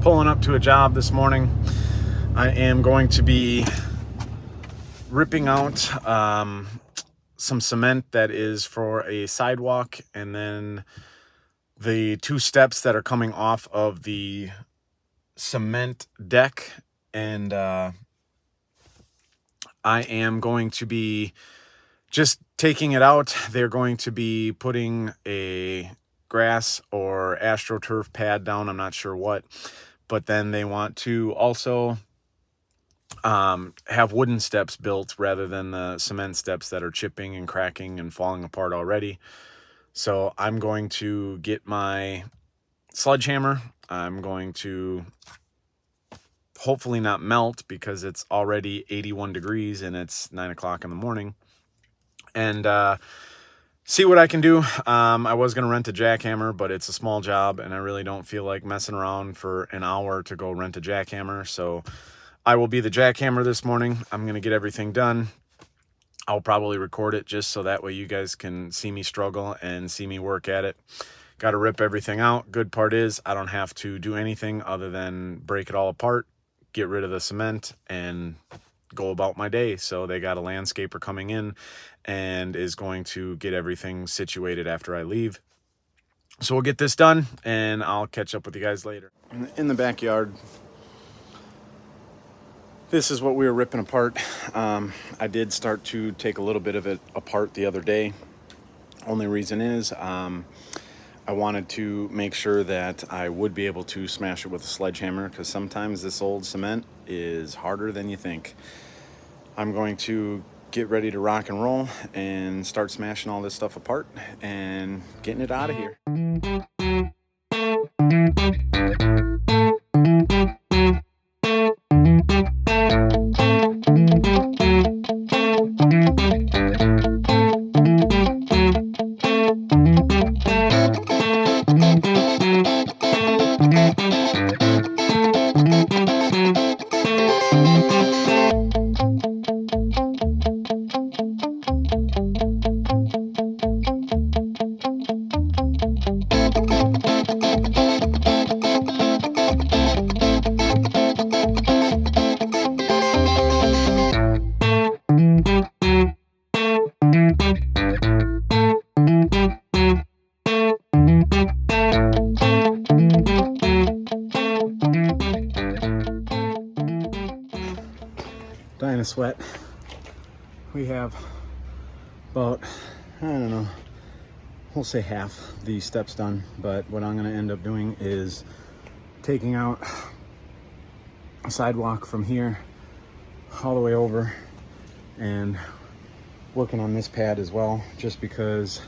pulling up to a job this morning. I am going to be ripping out some cement that is for a sidewalk, and then the 2 steps that are coming off of the cement deck. And I am going to be just taking it out. They're going to be putting a grass or AstroTurf pad down, I'm not sure what, but then they want to also have wooden steps built rather than the cement steps that are chipping and cracking and falling apart already. So I'm going to get my sledgehammer. I'm going to hopefully not melt because it's already 81 degrees and it's 9 o'clock in the morning, and see what I can do. I was going to rent a jackhammer, but it's a small job and I really don't feel like messing around for an hour to go rent a jackhammer. So I will be the jackhammer this morning. I'm going to get everything done. I'll probably record it just so that way you guys can see me struggle and see me work at it. Got to rip everything out. Good part is I don't have to do anything other than break it all apart, get rid of the cement, and go about my day. So they got a landscaper coming in and is going to get everything situated after I leave. So we'll get this done and I'll catch up with you guys later. In the backyard, this is what we were ripping apart. I did start to take a little bit of it apart the other day. Only reason is I wanted to make sure that I would be able to smash it with a sledgehammer, because sometimes this old cement is harder than you think. I'm going to get ready to rock and roll and start smashing all this stuff apart and getting it out of here. Dying of sweat. We have about, I don't know, we'll say half the steps done, but what I'm going to end up doing is taking out a sidewalk from here all the way over and working on this pad as well, just because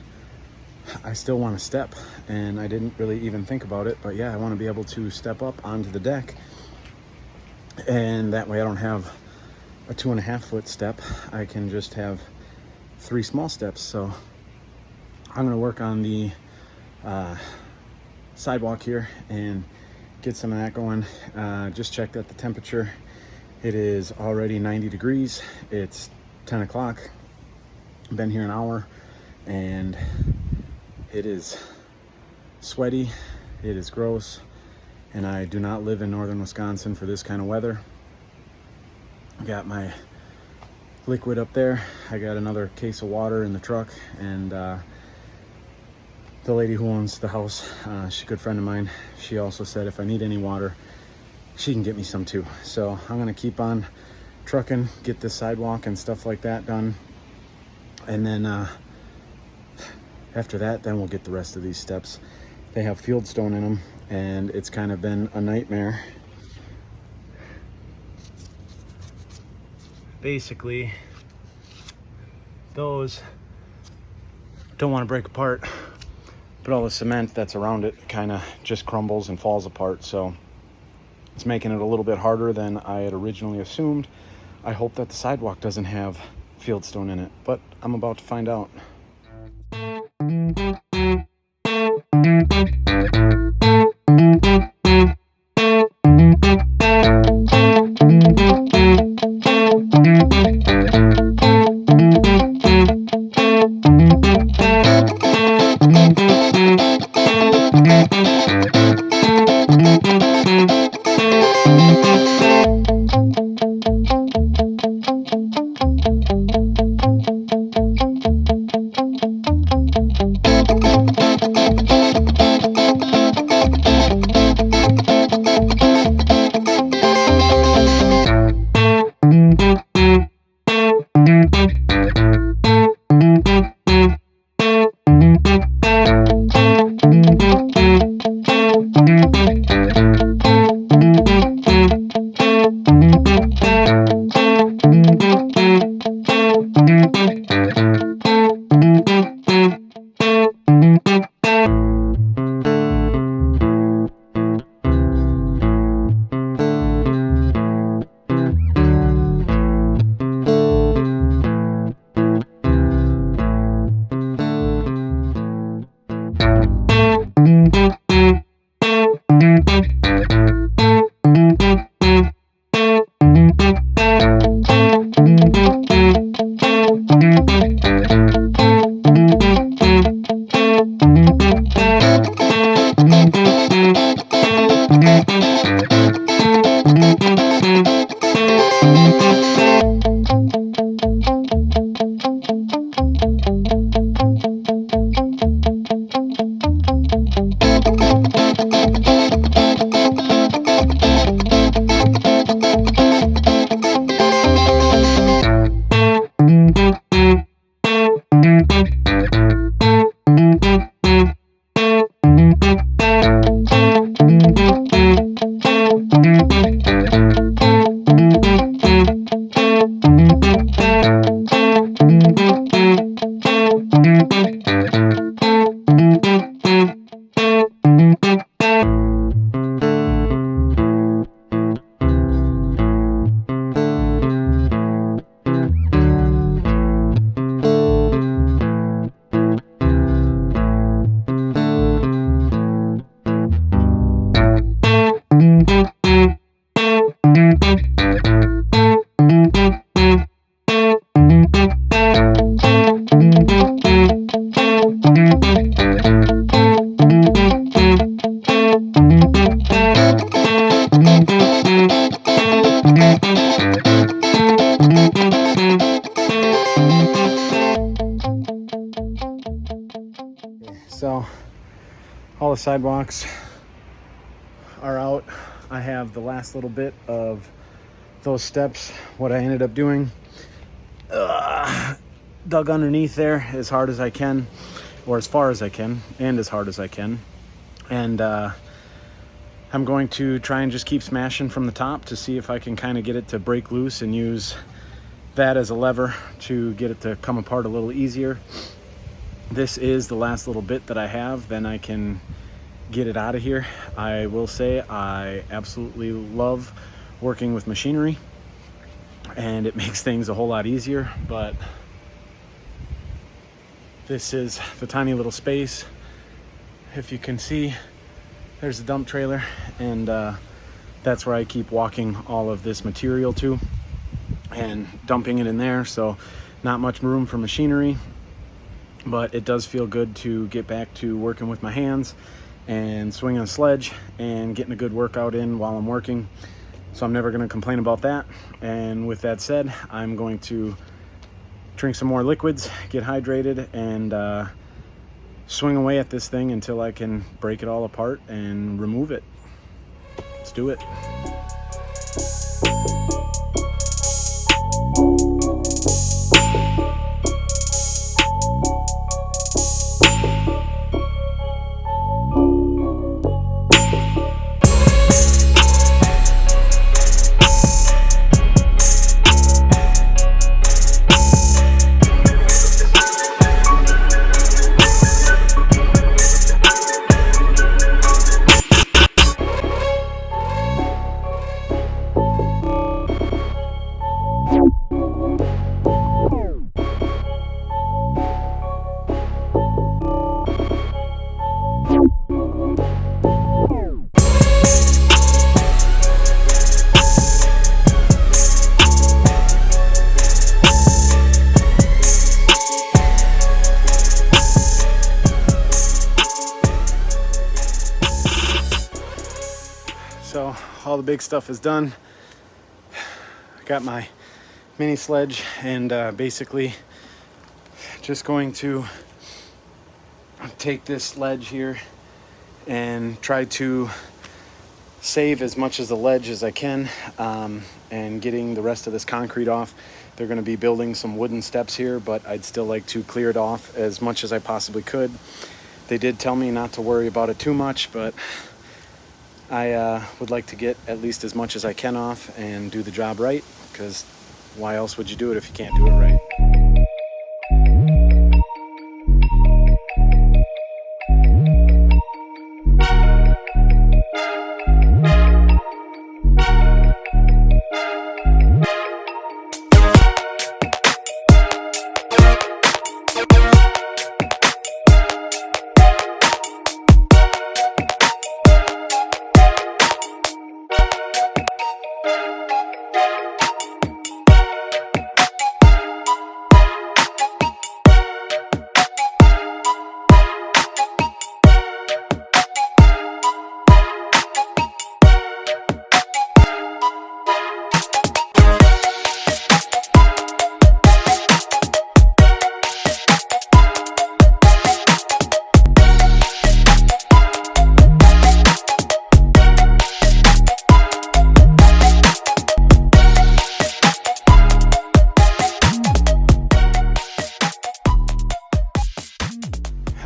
I still want to step, and I didn't really even think about it, but yeah, I want to be able to step up onto the deck, and that way I don't have a 2.5 foot step. I can just have 3 small steps. So I'm going to work on the sidewalk here and get some of that going. Just checked that the temperature, it is already 90 degrees. It's 10 o'clock. I've been here an hour and it is sweaty, it is gross, and I do not live in northern Wisconsin for this kind of weather. I got my liquid up there. I got another case of water in the truck, and the lady who owns the house, she's a good friend of mine. She also said if I need any water, she can get me some too. So I'm gonna keep on trucking, get this sidewalk and stuff like that done, and then after that, then we'll get the rest of these steps. They have fieldstone in them, and it's kind of been a nightmare. Basically, those don't want to break apart, but all the cement that's around it kind of just crumbles and falls apart. So it's making it a little bit harder than I had originally assumed. I hope that the sidewalk doesn't have fieldstone in it, but I'm about to find out. the sidewalks are out. I have the last little bit of those steps. What I ended up doing, dug underneath there as hard as I can, or as far as I can, and as hard as I can. And I'm going to try and just keep smashing from the top to see if I can kind of get it to break loose and use that as a lever to get it to come apart a little easier. This is the last little bit that I have, then I can get it out of here. I will say I absolutely love working with machinery, and it makes things a whole lot easier, but this is the tiny little space. If you can see, there's a dump trailer, and that's where I keep walking all of this material to and dumping it in there. So not much room for machinery, but it does feel good to get back to working with my hands and swinging a sledge and getting a good workout in while I'm working. So I'm never going to complain about that. And with that said, I'm going to drink some more liquids, get hydrated, and swing away at this thing until I can break it all apart and remove it. Let's do it. So all the big stuff is done. I got my mini sledge, and basically just going to take this ledge here and try to save as much as the ledge as I can, and getting the rest of this concrete off. They're going to be building some wooden steps here, but I'd still like to clear it off as much as I possibly could. They did tell me not to worry about it too much, but I would like to get at least as much as I can off and do the job right, because why else would you do it if you can't do it right?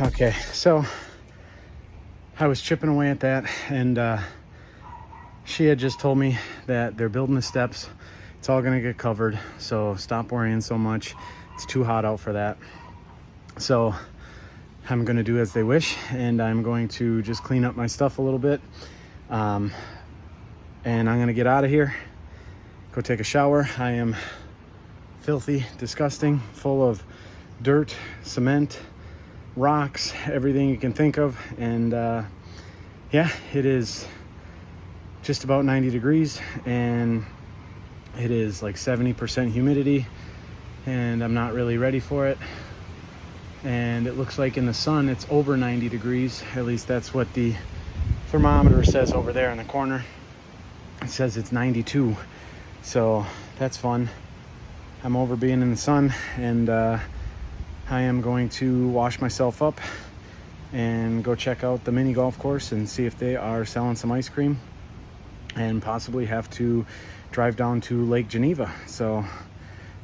Okay, so I was chipping away at that, and she had just told me that they're building the steps. It's all gonna get covered, so stop worrying so much. It's too hot out for that. So I'm gonna do as they wish, and I'm going to just clean up my stuff a little bit. And I'm gonna get out of here, go take a shower. I am filthy, disgusting, full of dirt, cement, rocks, everything you can think of. And yeah, it is just about 90 degrees, and it is like 70% humidity, and I'm not really ready for it. And it looks like in the sun it's over 90 degrees. At least that's what the thermometer says over there in the corner. It says it's 92, so that's fun. I'm over being in the sun, and I am going to wash myself up and go check out the mini golf course and see if they are selling some ice cream, and possibly have to drive down to Lake Geneva. So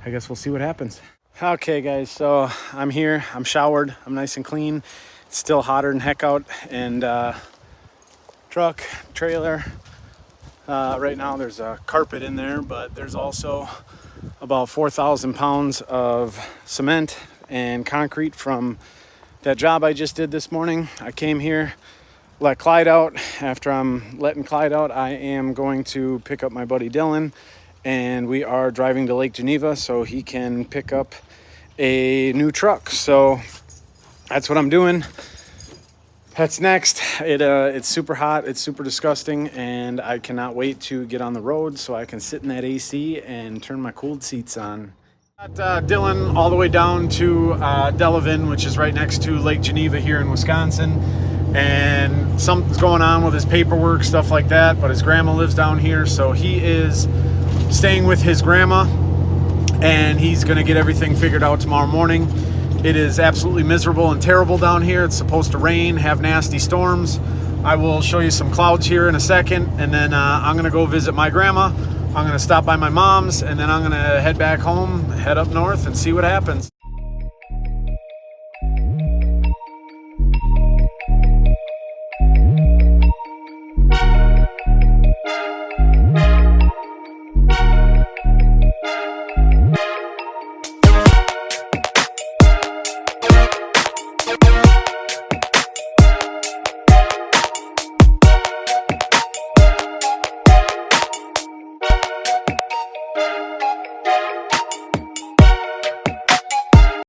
I guess we'll see what happens. Okay guys, so I'm here, I'm showered, I'm nice and clean. It's still hotter than heck out, and truck, trailer, right now there's a carpet in there, but there's also about 4,000 pounds of cement and concrete from that job I just did this morning. I came here, let Clyde out. After I'm letting Clyde out, I am going to pick up my buddy Dylan, and we are driving to Lake Geneva so he can pick up a new truck. So that's what I'm doing. That's next. It's super hot, it's super disgusting, and I cannot wait to get on the road so I can sit in that AC and turn my cooled seats on. Got Dylan all the way down to Delavan, which is right next to Lake Geneva here in Wisconsin, and something's going on with his paperwork, stuff like that, but his grandma lives down here, so he is staying with his grandma, and he's gonna get everything figured out tomorrow morning. It is absolutely miserable and terrible down here. It's supposed to rain, have nasty storms. I will show you some clouds here in a second, and then I'm gonna go visit my grandma. I'm gonna stop by my mom's, and then I'm gonna head back home, head up north, and see what happens.